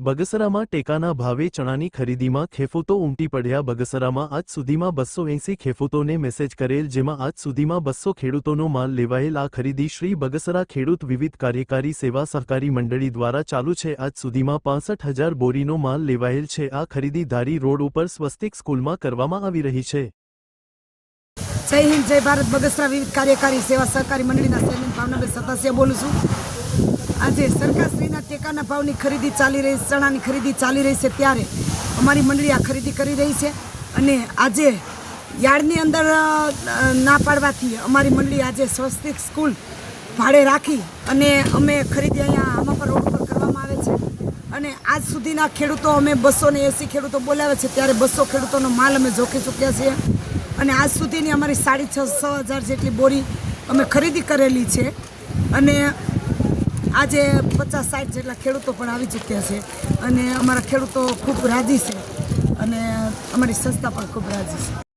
બગસરામાં ટેકાના ભાવે ચણાની ખરીદીમાં ખેડૂતો ઉમટી પડ્યા। બગસરામાં આજ સુધીમાં 280 ખેડૂતોને મેસેજ કરેલ, જેમાં આજ સુધીમાં 200 ખેડૂતોનો માલ લેવાયેલ। આ ખરીદી શ્રી બગસરા ખેડૂત વિવિધ કાર્યકારી સેવા સહકારી મંડળી દ્વારા ચાલુ છે। આજ સુધીમાં 65,000 બોરીનો માલ લેવાયેલ છે। આ ખરીદી ધારી રોડ ઉપર સ્વસ્તિક સ્કૂલમાં કરવામાં આવી રહી છે। જય હિન્દ, જય ભારત। બગસરા વિવિધ કાર્યકારી સેવા સહકારી મંડળીના ચેરમેન ભાવનાબેન સતાસિયા બોલું છું। આજે સરકારશ્રીના ટેકાના ભાવની ખરીદી ચાલી રહી, ચણાની ખરીદી ચાલી રહી છે, ત્યારે અમારી મંડળી આ ખરીદી કરી રહી છે। અને આજે યાર્ડની અંદર ના પાડવાથી અમારી મંડળી આજે સ્વસ્તિક સ્કૂલ ભાડે રાખી અને અમે ખરીદી અહીંયા આમાં પર રોડ પર કરવામાં આવે છે। અને આજ સુધીના ખેડૂતો અમે 280 ખેડૂતો બોલાવ્યા છે, ત્યારે 200 ખેડૂતોનો માલ અમે જોખી ચૂક્યા છીએ। અને આજ સુધીની અમારી 6,500 જેટલી બોરી અમે ખરીદી કરેલી છે। અને આજે 50-60 જેટલા ખેડૂતો પણ આવી ચૂક્યા છે અને અમારા ખેડૂતો ખૂબ રાજી છે અને અમારી સંસ્થા પણ ખૂબ રાજી છે।